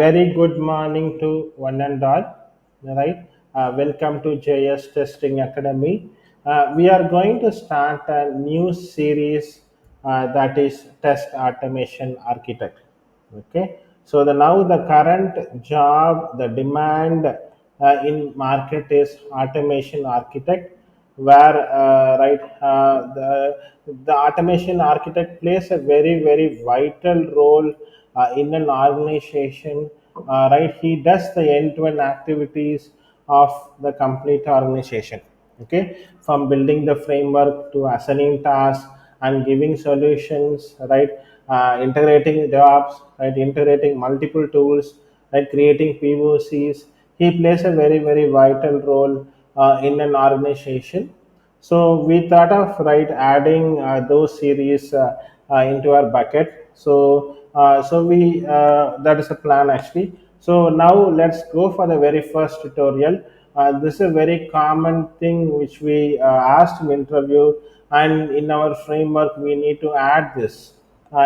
Very good morning to one and all. Right? Welcome to JS Testing Academy. We are going to start a new series that is Test Automation Architect. Okay. So now the current job, the demand in market is automation architect, where the automation architect plays a very vital role in an organization. Right, he does the end-to-end activities of the complete organization. Okay, from building the framework to assigning tasks and giving solutions, right, integrating jobs, right, integrating multiple tools, right, creating POCs. He plays a very vital role in an organization. So we thought of adding those series into our bucket. So we that is a plan actually. So now let's go for the very first tutorial. This is a very common thing which we asked in interview, and in our framework we need to add this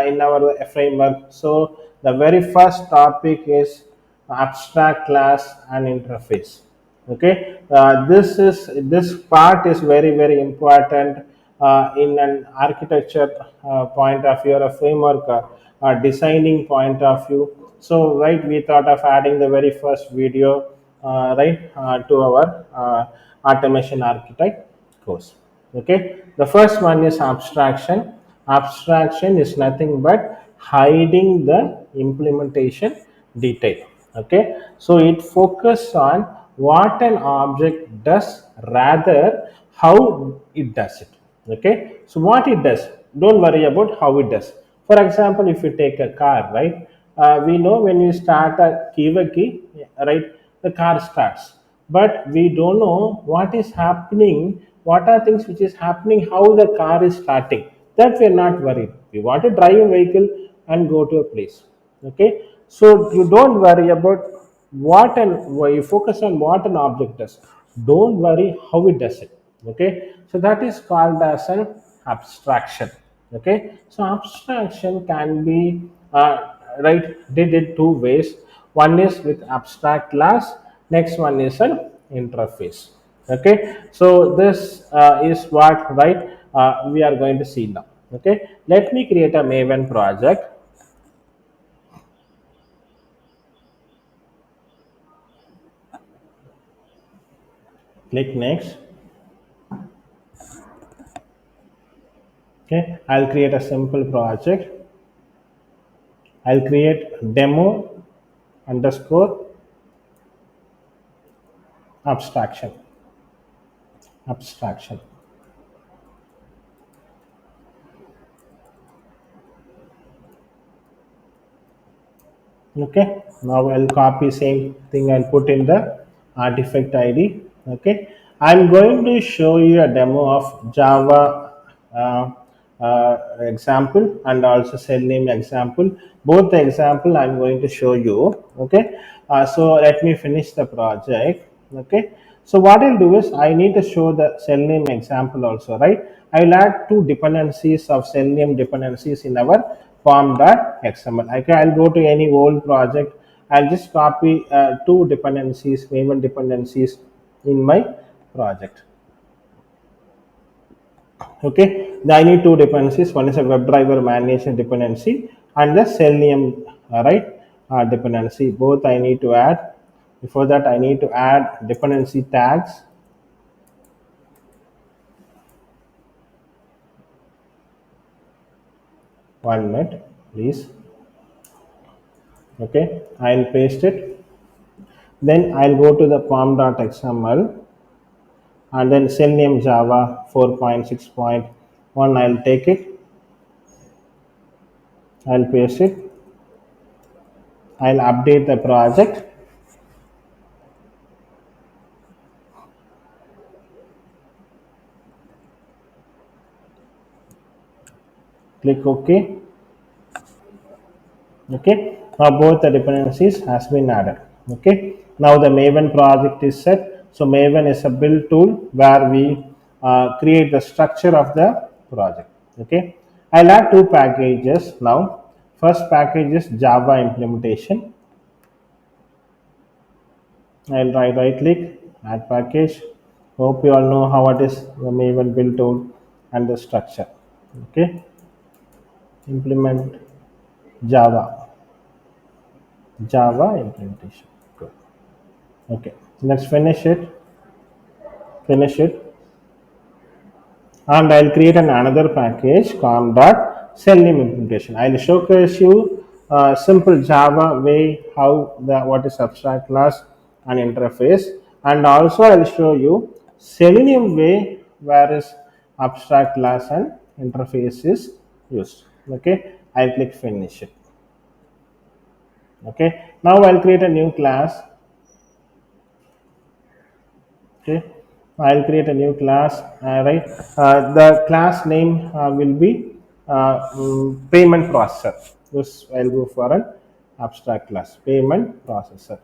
in our framework. So the very first topic is abstract class and interface. Okay, this part is very important in an architecture point of view or a framework designing point of view. So we thought of adding the very first video to our automation architect course. Okay, the first one is abstraction. Abstraction is nothing but hiding the implementation detail. Okay, so it focuses on what an object does rather how it does it. Okay, so what it does, don't worry about how it does. For example, if you take a car, right, we know when you start a key, right, the car starts, but we don't know what is happening, what are things which is happening, how the car is starting. That we are not worried. We want to drive a vehicle and go to a place. Okay, so you don't worry about what and why, you focus on what an object does. Don't worry how it does it. Okay, so that is called as an abstraction. Okay, so abstraction can be did it two ways. One is with abstract class, next one is an interface. Okay, so this is what we are going to see now. Okay, let me create a Maven project. Click next. Okay, I'll create a simple project. I'll create demo underscore abstraction. Okay, now I'll copy same thing and put in the artifact ID. Okay, I'm going to show you a demo of Java example and also cell name example. Both the example I'm going to show you. Okay, so let me finish the project. Okay, so what I'll do is I need to show the cell name example also, right? I'll add two dependencies of cell name dependencies in our form.xml. I'll go to any old project. I'll just copy two dependencies, Maven dependencies in my project. Okay, I need two dependencies. One is a WebDriver management dependency and the Selenium dependency. Both I need to add. Before that, I need to add dependency tags. One minute, please. Okay, I'll paste it. Then I'll go to the form.xml and then Selenium Java 4.6.1. I'll take it. I'll paste it. I'll update the project. Click OK. Okay, now both the dependencies has been added. Okay, now the Maven project is set. So Maven is a build tool where we create the structure of the project. Okay, I'll add two packages now. First package is Java implementation. I'll right click, add package. Hope you all know how it is the Maven build tool and the structure. Okay, implement Java, Java implementation. Good. Okay, let's finish it, and I'll create another package com.selenium implementation. I'll showcase you simple Java way how the what is abstract class and interface, and also I'll show you Selenium way where is abstract class and interface is used. Okay, I'll click finish it. Okay, now I'll create a new class. Okay, I'll create a new class, right? The class name will be payment processor. This I'll go for an abstract class, payment processor.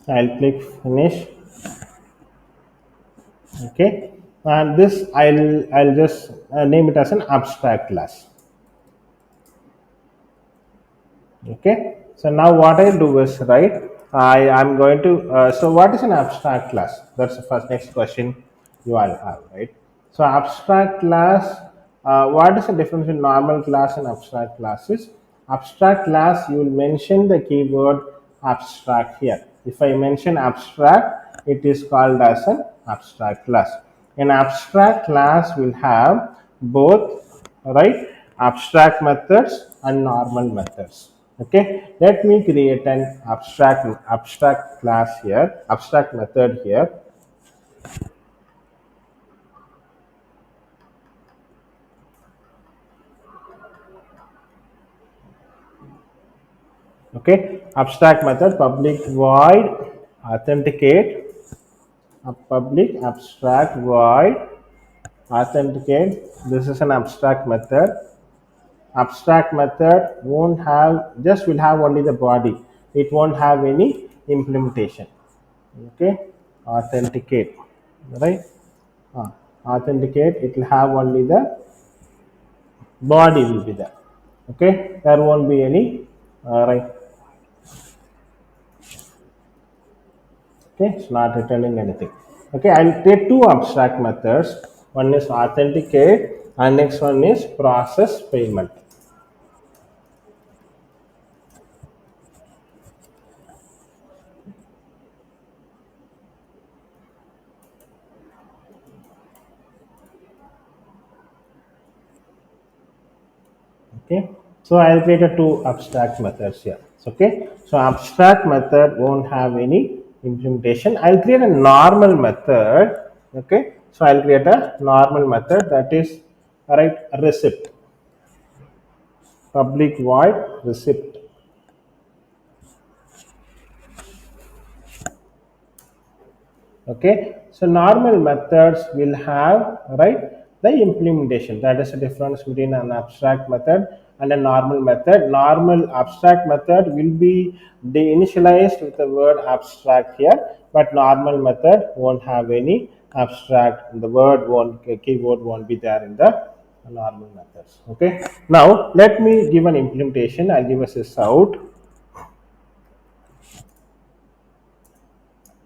I'll click finish. Okay, and this I'll just name it as an abstract class. Okay, so now what I do is, right, I am going to so what is an abstract class? That's the first next question you all have, right? So abstract class, what is the difference between normal class and abstract classes? Abstract class, you will mention the keyword abstract here. If I mention abstract, it is called as an abstract class. An abstract class will have both, right, abstract methods and normal methods. Okay, let me create an abstract class here, abstract method here. Okay, abstract method public void authenticate, a public abstract void authenticate. This is an abstract method. Abstract method won't have, just will have only the body, it won't have any implementation. Okay, authenticate, right? Authenticate, it will have only the body will be there. Okay, there won't be any right. Okay, it's not returning anything. Okay, I'll take two abstract methods. One is authenticate and next one is process payment. Okay, so I'll create a two abstract methods here. Okay, so abstract method won't have any implementation. I'll create a normal method. Okay, so I'll create a normal method, that is, right, receipt, public void receipt. Okay, so normal methods will have, right, the implementation. That is the difference between an abstract method and a normal method. Normal abstract method will be initialized with the word abstract here, but normal method won't have any abstract, the word won't, keyword won't be there in the normal methods. Okay, now let me give an implementation. I'll give us a out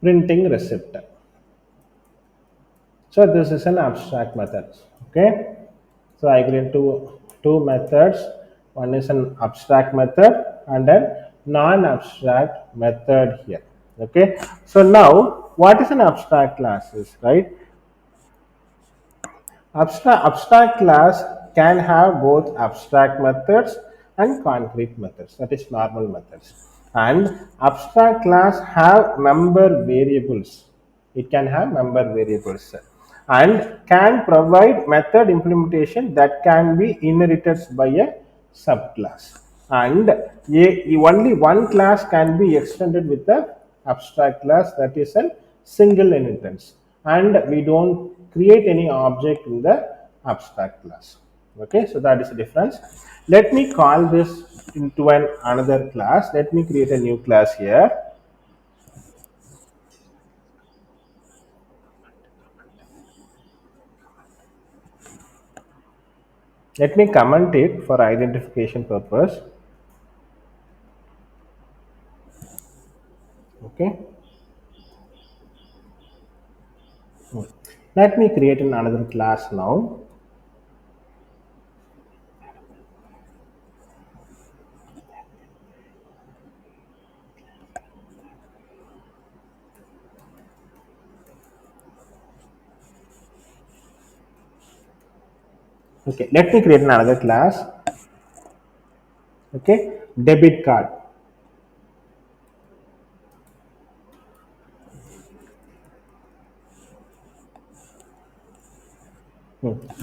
printing receipt. So this is an abstract method. Okay, so I create two methods. One is an abstract method and a non-abstract method here. Okay, so now what is an abstract class is, right? Abstract class can have both abstract methods and concrete methods, that is normal methods. And abstract class have member variables. It can have member variables and can provide method implementation that can be inherited by a subclass. And only one class can be extended with the abstract class, that is a single inheritance, and we don't create any object in the abstract class. Okay, so that is the difference. Let me call this into another class. Let me create a new class here. Let me comment it for identification purpose. Okay. Let me create another class now. Okay, let me create another class. Okay, debit card.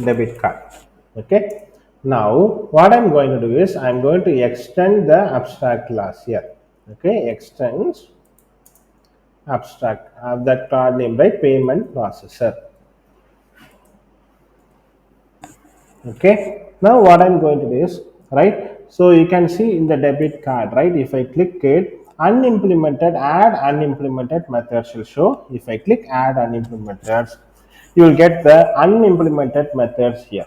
Debit card. Okay. Now, what I'm going to do is I'm going to extend the abstract class here. Okay, extends abstract that card name by payment processor. Okay, now what I'm going to do is, right, so you can see in the debit card, right, if I click it, unimplemented add unimplemented methods will show. If I click add unimplemented, you will get the unimplemented methods here.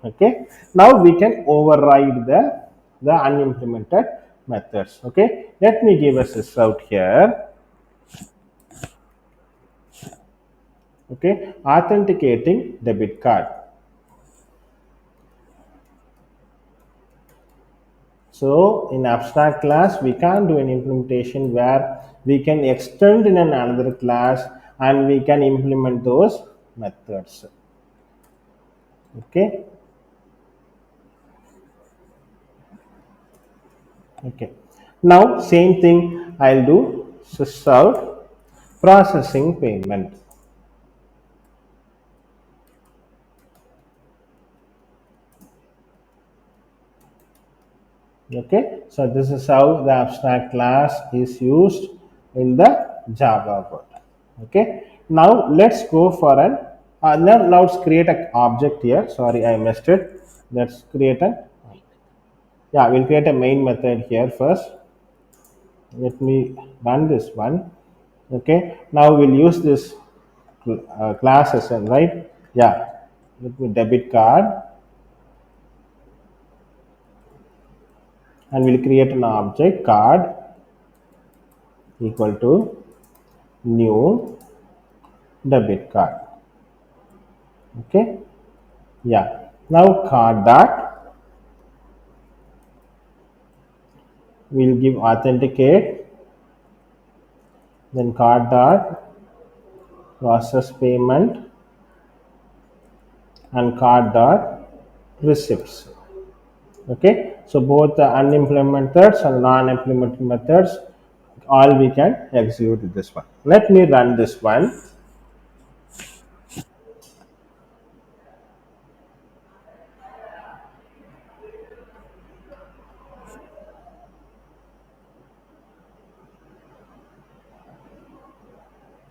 Okay, now we can override the unimplemented methods. Okay, let me give us this out here. Okay, authenticating debit card. So in abstract class, we can do an implementation where we can extend in another class and we can implement those methods. Okay. Okay. Now same thing I'll do. Sys processing payment. Okay. So this is how the abstract class is used in the Java world. Okay, now let's go for an now let's create an object here. Sorry, I missed it. Let's create an, yeah, we'll create a main method here first. Let me run this one. Okay, now we'll use this class as well, right? Yeah, let me debit card, and we'll create an object card equal to new debit card. Okay, yeah, now card dot, we'll give authenticate, then card dot process payment and card dot receipts. Okay, so both the unimplemented methods and non-implemented methods, all we can execute this one. Let me run this one.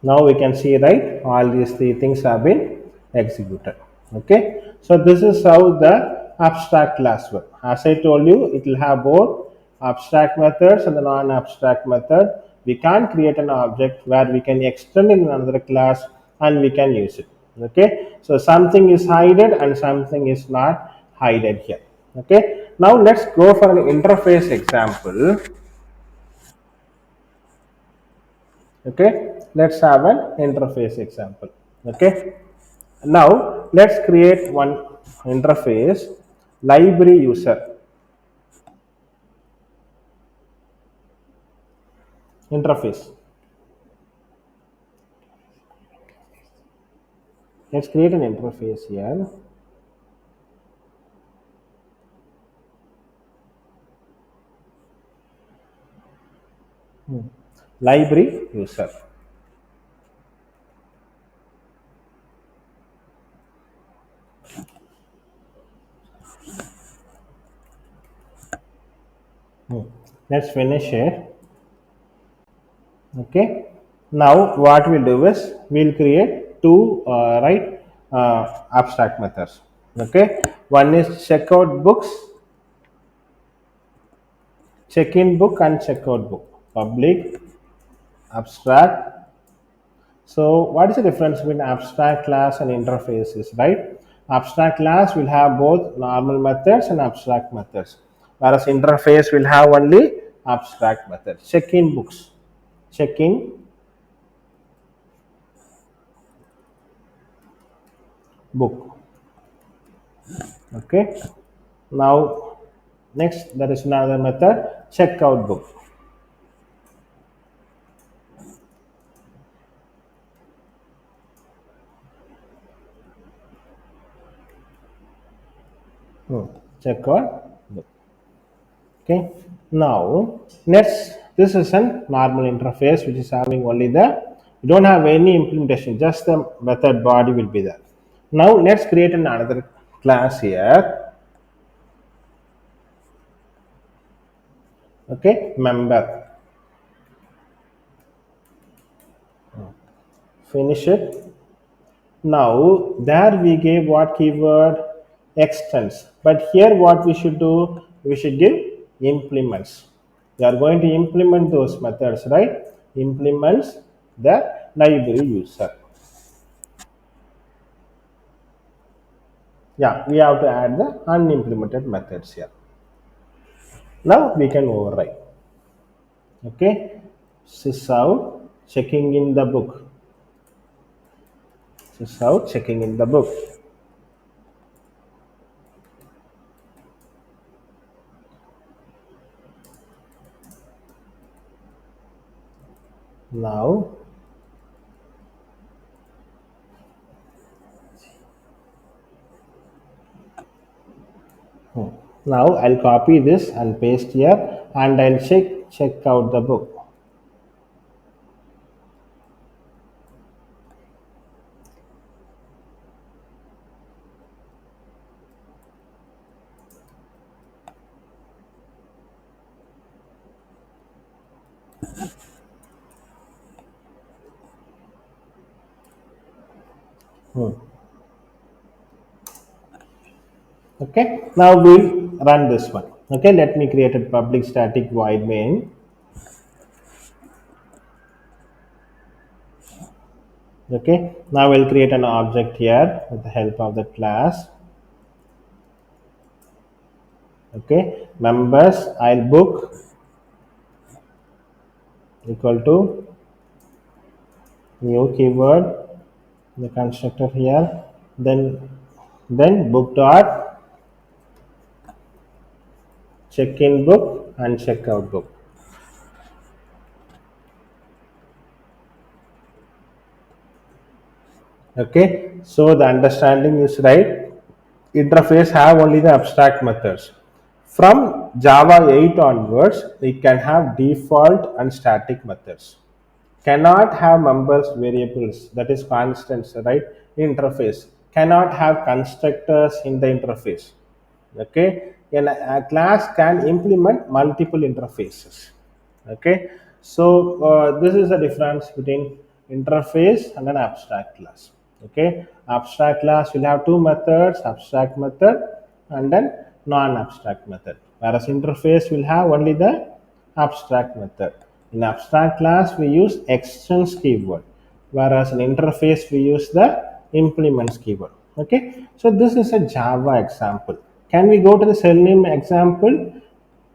Now we can see, right, all these three things have been executed. Okay, so this is how the abstract class work. As I told you, it will have both abstract methods and the non-abstract method. We can create an object where we can extend in another class and we can use it. Okay, so something is hidden and something is not hidden here. Okay, now let's go for an interface example. Okay, let's have an interface example. Okay, now let's create one interface, library user interface. Let's create an interface here. Library user. Let's finish it. Okay, now what we'll do is we'll create two abstract methods. Okay, one is checkout books, check-in book and checkout book, public, abstract. So what is the difference between abstract class and interfaces, right? Abstract class will have both normal methods and abstract methods, whereas interface will have only abstract methods. Check-in books. Check-in book. Okay. Now, next there is another method, checkout book. Checkout book. Okay. Now, this is a normal interface which is having only you don't have any implementation, just the method body will be there. Now, let's create another class here. Okay, member. Finish it. Now, there we gave what keyword? Extends. But here what we should do? We should give implements. We are going to implement those methods, right? Implements the library user. Yeah, we have to add the unimplemented methods here. Now we can override. Okay, sysout checking in the book. Sysout checking in the book. Now, now I'll copy this and paste here, and I'll check out the book. Okay, now we'll run this one. Okay, let me create a public static void main. Okay, now we'll create an object here with the help of the class. Okay, members, I'll book equal to new keyword, the constructor here, then book dot check in book and check out book. Okay, so the understanding is right. Interface have only the abstract methods. From Java 8 onwards, it can have default and static methods. Cannot have members variables, that is constants, right? Interface cannot have constructors in the interface. Okay, a class can implement multiple interfaces. Okay, so this is the difference between interface and an abstract class. Okay, abstract class will have two methods, abstract method and then non-abstract method, whereas interface will have only the abstract method. In abstract class we use extends keyword, whereas in interface we use the implements keyword. Okay, so this is a Java example. Can we go to the Selenium example?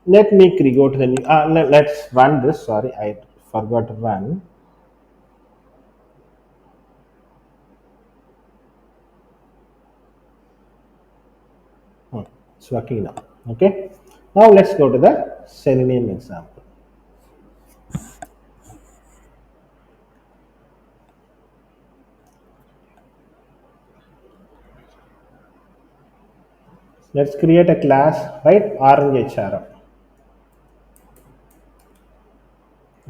Let me go to the new, let's run this. Sorry, I forgot to run. It's working now. Okay, now let's go to the Selenium example. Let's create a class, right? Orange HRM.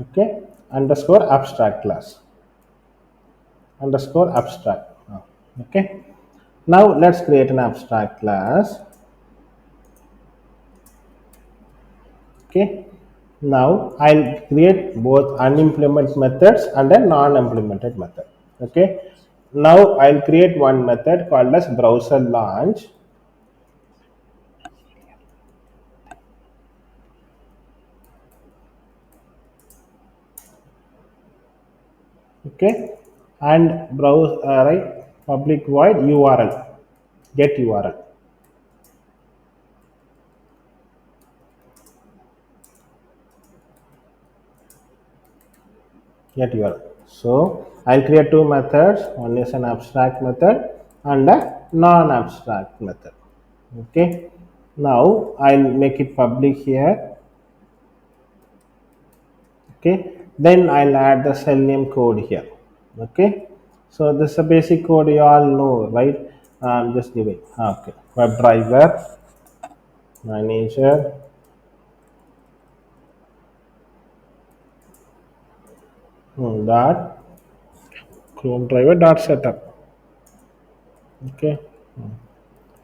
Okay, underscore abstract class. Underscore abstract. Okay, now let's create an abstract class. Okay, now I'll create both unimplemented methods and a non-implemented method. Okay, now I'll create one method called as browser launch. Okay, and browse right public void URL. get URL. Get URL. So I'll create two methods. One is an abstract method and a non-abstract method. Okay. Now I'll make it public here. Okay. Then I'll add the Selenium code here. Okay. So this is a basic code you all know, right? I'm just giving. Okay. WebDriver manager dot Chrome driver dot setup. Okay.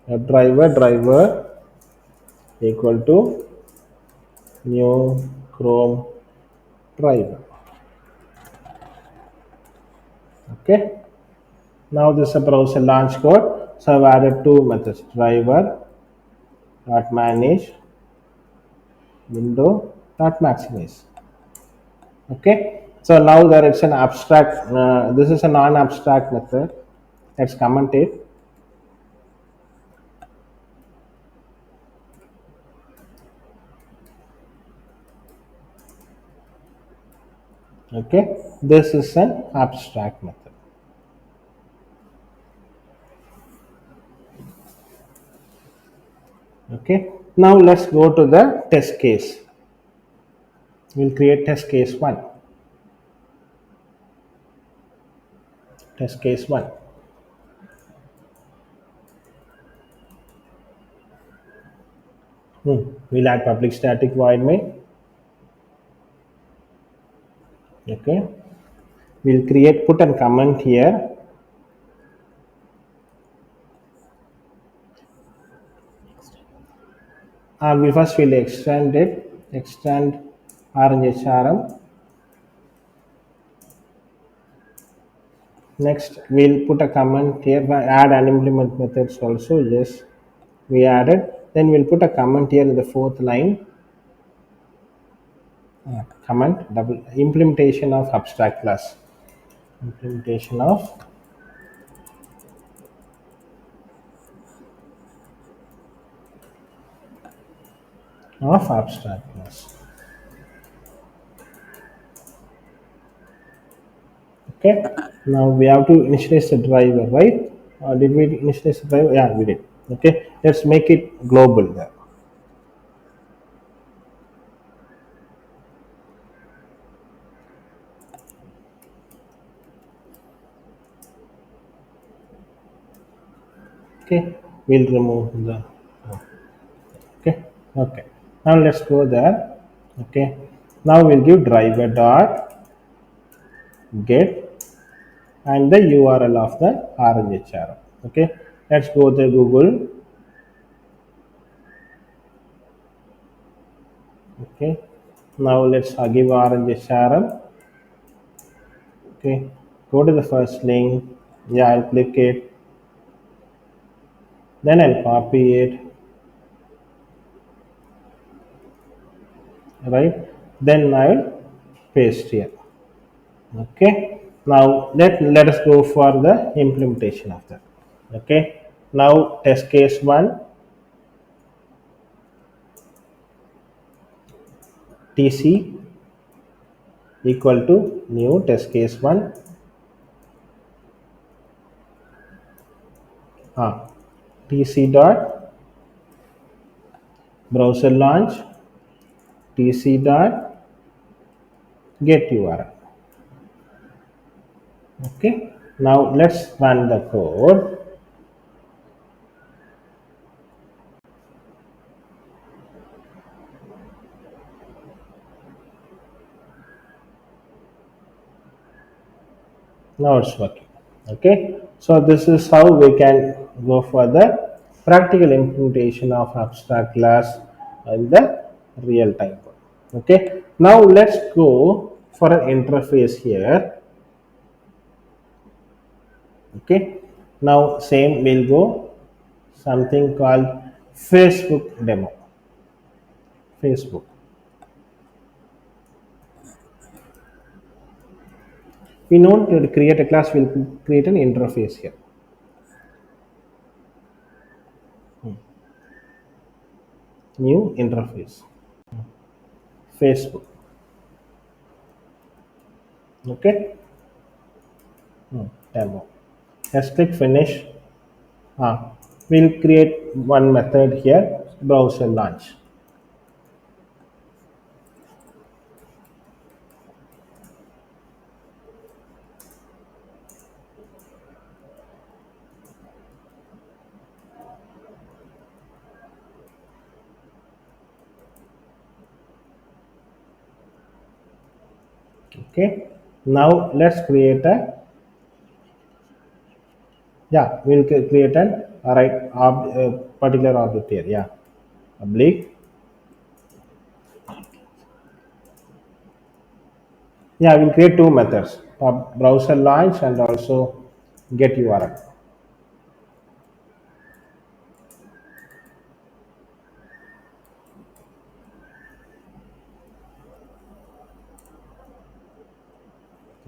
WebDriver equal to new Chrome driver. Okay. Now this is a browser launch code. So I've added two methods: driver dot manage window dot maximize. Okay. So now that it's an abstract, this is a non-abstract method. Let's comment it. Okay. This is an abstract method. Okay. Now let's go to the test case. We'll create test case 1. Test case 1. We'll add public static void main. Okay. We'll create put and comment here. We first will extend it. Extend RNHRM. Next, we'll put a comment here. Add unimplement methods also. Yes, we added. Then we'll put a comment here in the fourth line. Comment double implementation of abstract class. Implementation of abstract class. Okay. Now we have to initialize the driver, right? Did we initialize the driver? Yeah, we did. Okay. Let's make it global there. Okay. We'll remove the. Okay. Okay. Now let's go there. Okay. Now we'll give driver dot get and the URL of the RNHR. Okay. Let's go to Google. Okay. Now let's give RNHR. Okay. Go to the first link. Yeah, I'll click it. Then I'll copy it. Right. Then I'll paste here. Okay. Now let us go for the implementation of that. Okay. Now test case 1 TC equal to new test case 1 TC dot browser launch TC dot get URL. Okay. Now let's run the code. Now it's working. Okay. So this is how we can go for the practical implementation of abstract class in the real time. Okay. Now let's go for an interface here. Okay. Now same we'll go something called Facebook demo. Facebook. We know to create a class, we'll create an interface here. New interface, Facebook. Okay. Demo. Let's click finish. Ah, we'll create one method here, browser launch. Okay. Now let's create a, yeah, we'll create an particular object here. Yeah, oblique. Yeah, we'll create two methods, browser launch and also get URL.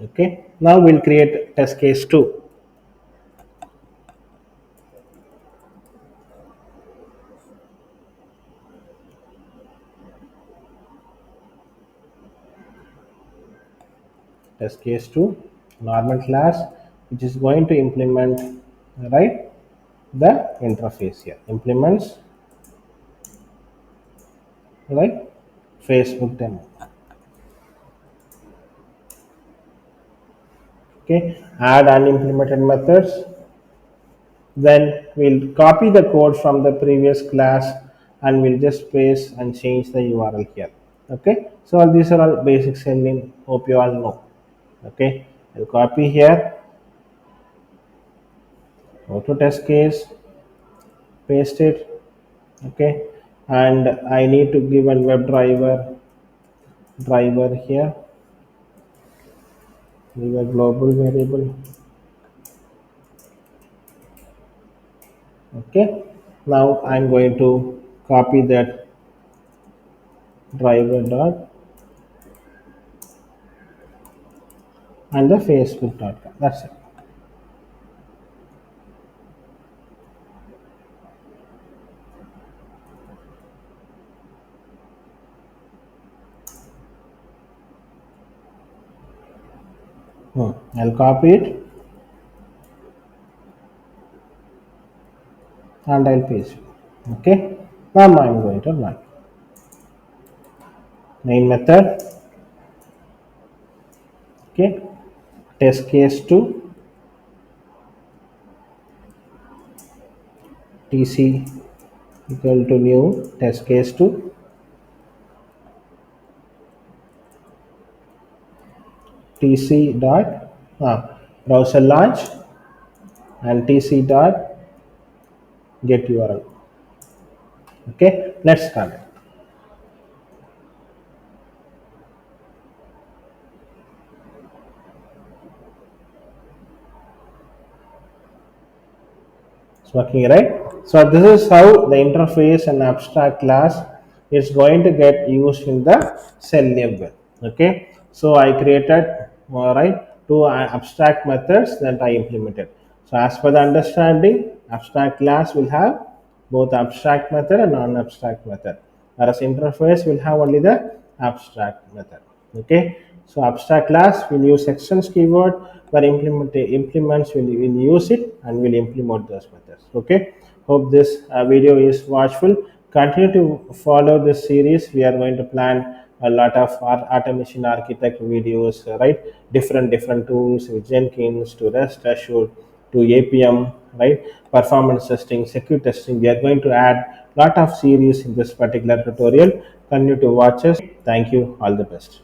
Okay. Now we'll create test case 2. Test case 2, normal class, which is going to implement, right, the interface here. Implements, right, Facebook demo. Okay. Add unimplemented methods. Then we'll copy the code from the previous class and we'll just paste and change the URL here. Okay. So all these are all basics in hope you all know. Okay. I'll copy here, go to test case, paste it. Okay. And I need to give a web driver here, give a global variable. Okay. Now I'm going to copy that driver dot and the facebook.com. That's it. I'll copy it and I'll paste it. Okay. Now I'm going to run. Main method. Okay. Test case 2, tc equal to new test case 2, tc dot browser launch and tc dot get URL. Okay. Let's start it. It's working, right? So this is how the interface and abstract class is going to get used in the cell level. Okay. So I created, right, two abstract methods that I implemented. So as per the understanding, abstract class will have both abstract method and non-abstract method, whereas interface will have only the abstract method. Okay. So abstract class will use sections keyword, where implements will use it and will implement those methods. Okay. Hope this video is watchful. Continue to follow this series. We are going to plan a lot of automation architect videos, right? Different tools with Jenkins to REST assured to APM, right? Performance testing, security testing. We are going to add lot of series in this particular tutorial. Continue to watch us. Thank you. All the best.